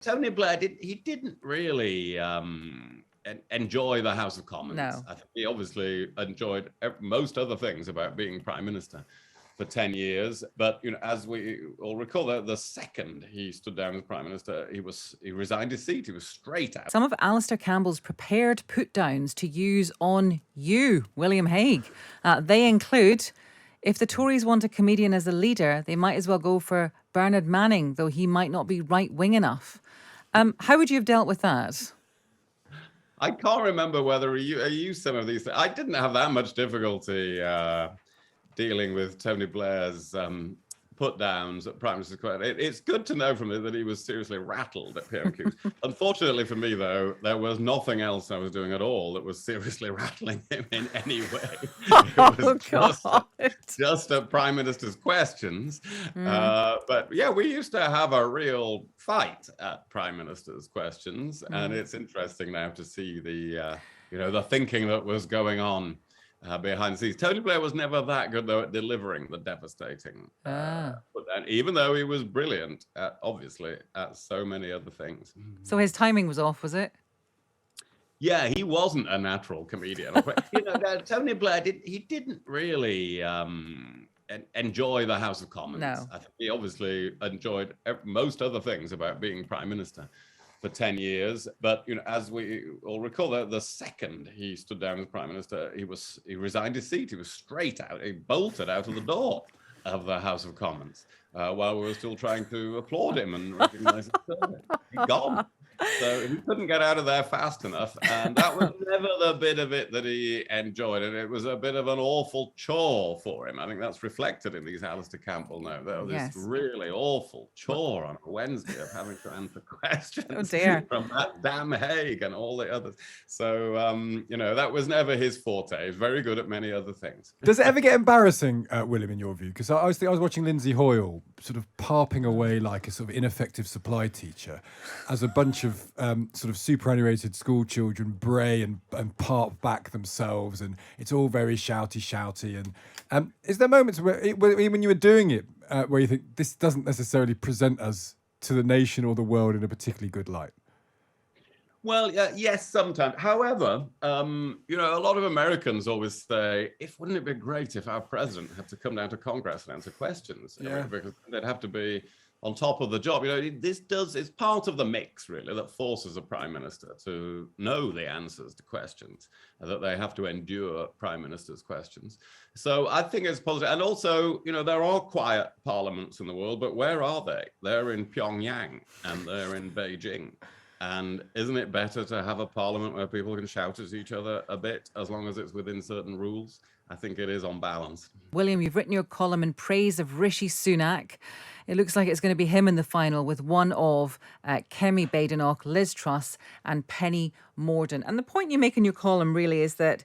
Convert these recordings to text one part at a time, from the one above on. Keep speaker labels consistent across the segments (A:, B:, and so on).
A: Tony Blair didn't really enjoy the House of Commons.
B: No.
A: I think he obviously enjoyed most other things about being Prime Minister for 10 years. But, as we all recall, the second he stood down as Prime Minister, he resigned his seat. He was straight out.
B: Some of Alistair Campbell's prepared put-downs to use on you, William Hague. They include, if the Tories want a comedian as a leader, they might as well go for Bernard Manning, though he might not be right-wing enough. How would you have dealt with that?
A: I can't remember whether he used some of these. I didn't have that much difficulty dealing with Tony Blair's put downs at Prime Minister's question. It's good to know from it that he was seriously rattled at PMQs. Unfortunately for me, though, there was nothing else I was doing at all that was seriously rattling him in any way. It was just at Prime Minister's questions. But yeah, we used to have a real fight at Prime Minister's questions, and it's interesting now to see the thinking that was going on behind the scenes. Tony Blair was never that good, though, at delivering the devastating. And even though he was brilliant, obviously, at so many other things.
B: So his timing was off, was it?
A: Yeah, he wasn't a natural comedian. Tony Blair didn't really enjoy the House of Commons.
B: No.
A: I think he obviously enjoyed most other things about being Prime Minister for 10 years. But, as we all recall, the second he stood down as Prime Minister, he resigned his seat. He was straight out. He bolted out of the door of the House of Commons while we were still trying to applaud him and recognise his service. He'd gone. So he couldn't get out of there fast enough. And that was never the bit of it that he enjoyed. And it was a bit of an awful chore for him. I think that's reflected in these Alistair Campbell notes. This really awful chore on a Wednesday of having to answer questions from that damn Hague and all the others. So, that was never his forte. He was very good at many other things.
C: Does it ever get embarrassing, William, in your view? Because I was watching Lindsay Hoyle sort of parping away like a sort of ineffective supply teacher as a bunch of sort of superannuated school children bray and parp back themselves, and it's all very shouty. And is there moments where when you were doing it where you think this doesn't necessarily present us to the nation or the world in a particularly good light?
A: Well, yes, sometimes. However, a lot of Americans always say, wouldn't it be great if our president had to come down to Congress and answer questions? Because they'd have to be on top of the job. It's part of the mix, really, that forces a prime minister to know the answers to questions, that they have to endure prime minister's questions. So I think it's positive. And also, there are quiet parliaments in the world, but where are they? They're in Pyongyang and they're in Beijing. And isn't it better to have a parliament where people can shout at each other a bit, as long as it's within certain rules? I think it is on balance.
B: William, you've written your column in praise of Rishi Sunak. It looks like it's going to be him in the final with one of Kemi Badenoch, Liz Truss and Penny Mordaunt. And the point you make in your column really is that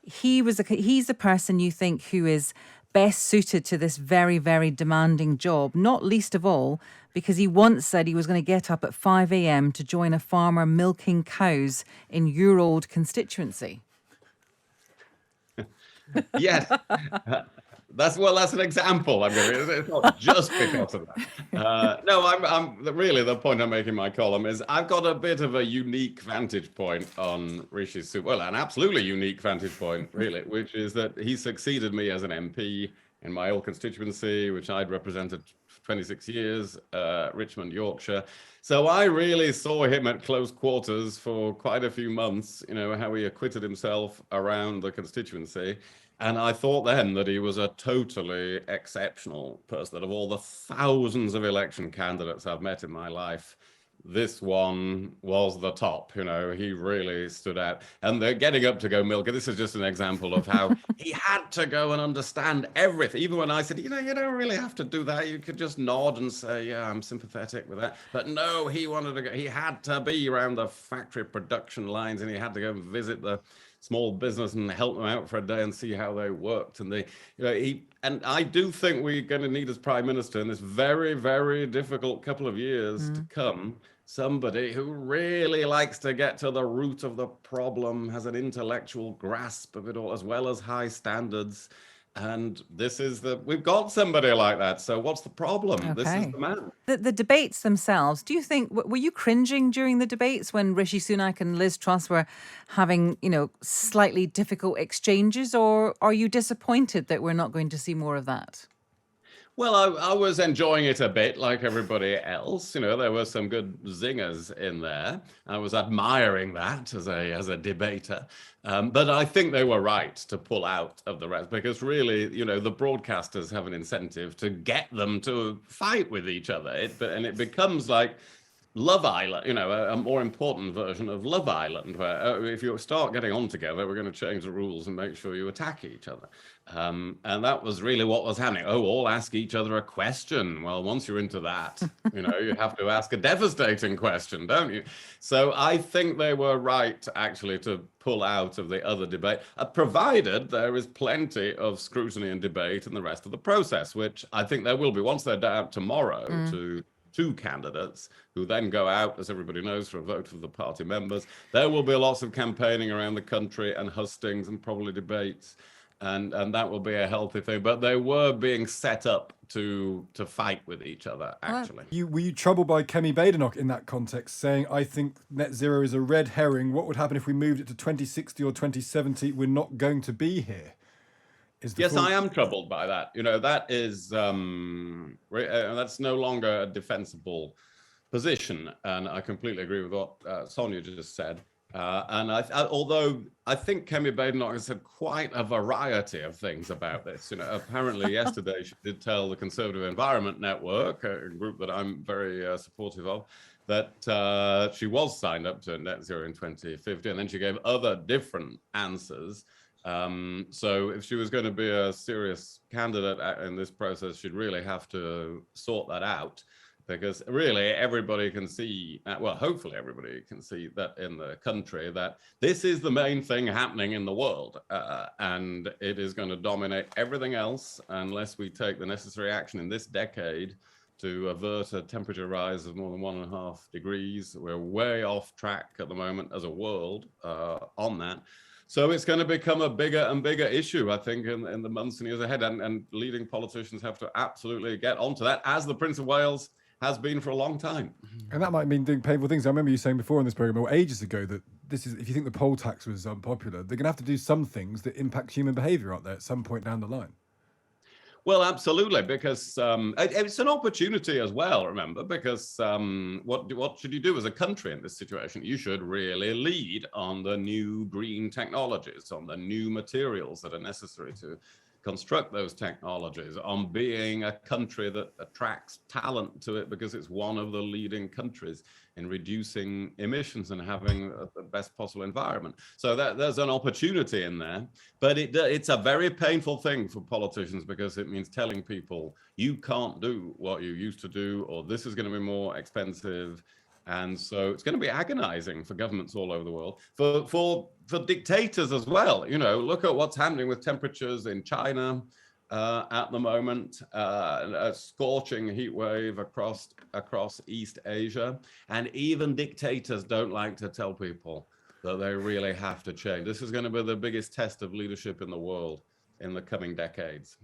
B: he's the person you think who is best suited to this very, very demanding job, not least of all because he once said he was going to get up at 5 a.m. to join a farmer milking cows in your old constituency.
A: Yes. That's an example. I mean, it's not just because of that. No, I'm really, the point I'm making in my column is I've got a bit of a unique vantage point on Rishi Sunak. Well, an absolutely unique vantage point, really, which is that he succeeded me as an MP in my old constituency, which I'd represented for 26 years, Richmond, Yorkshire. So I really saw him at close quarters for quite a few months, how he acquitted himself around the constituency. And I thought then that he was a totally exceptional person. That of all the thousands of election candidates I've met in my life, this one was the top. He really stood out. And they're getting up to go milk. This is just an example of how he had to go and understand everything. Even when I said, you don't really have to do that. You could just nod and say, yeah, I'm sympathetic with that. But no, he wanted to go. He had to be around the factory production lines, and he had to go and visit the small business and help them out for a day and see how they worked. And and I do think we're going to need as prime minister in this very, very difficult couple of years to come, somebody who really likes to get to the root of the problem, has an intellectual grasp of it all, as well as high standards, And we've got somebody like that. So what's the problem? This is
B: Okay.
A: the man.
B: The debates themselves, do you think, were you cringing during the debates when Rishi Sunak and Liz Truss were having, slightly difficult exchanges, or are you disappointed that we're not going to see more of that?
A: Well, I was enjoying it a bit like everybody else. There were some good zingers in there. I was admiring that as a debater. But I think they were right to pull out of the rest because really, the broadcasters have an incentive to get them to fight with each other. And it becomes like Love Island, a more important version of Love Island, where if you start getting on together, we're going to change the rules and make sure you attack each other. And that was really what was happening. Oh, all ask each other a question. Well, once you're into that, you have to ask a devastating question, don't you? So I think they were right, actually, to pull out of the other debate, provided there is plenty of scrutiny and debate in the rest of the process, which I think there will be once they're down tomorrow to two candidates who then go out, as everybody knows, for a vote for the party members. There will be lots of campaigning around the country and hustings and probably debates, and that will be a healthy thing. But they were being set up to fight with each other, actually.
C: Were you troubled by Kemi Badenoch in that context, saying, I think net zero is a red herring. What would happen if we moved it to 2060 or 2070? We're not going to be here.
A: Yes, I am troubled by that. That is that's no longer a defensible position, and I completely agree with what Sonia just said. And although I think Kemi Badenoch has said quite a variety of things about this. Apparently yesterday she did tell the Conservative Environment Network, a group that I'm very supportive of, that she was signed up to net zero in 2050, and then she gave other different answers. So if she was going to be a serious candidate in this process, she'd really have to sort that out, because really everybody can see, well, hopefully everybody can see that in the country that this is the main thing happening in the world, and it is going to dominate everything else unless we take the necessary action in this decade to avert a temperature rise of more than 1.5 degrees. We're way off track at the moment as a world on that. So it's going to become a bigger and bigger issue, I think, in the months and years ahead. And leading politicians have to absolutely get onto that, as the Prince of Wales has been for a long time.
C: And that might mean doing painful things. I remember you saying before on this program, or ages ago, that if you think the poll tax was unpopular, they're going to have to do some things that impact human behaviour, aren't they, at some point down the line?
A: Well, absolutely, because it's an opportunity as well, remember, because what should you do as a country in this situation? You should really lead on the new green technologies, on the new materials that are necessary to construct those technologies, on being a country that attracts talent to it because it's one of the leading countries in reducing emissions and having the best possible environment. So there's an opportunity in there, but it's a very painful thing for politicians, because it means telling people you can't do what you used to do, or this is going to be more expensive. And so it's going to be agonizing for governments all over the world, for dictators as well. Look at what's happening with temperatures in China at the moment, a scorching heat wave across East Asia. And even dictators don't like to tell people that they really have to change. This is going to be the biggest test of leadership in the world in the coming decades.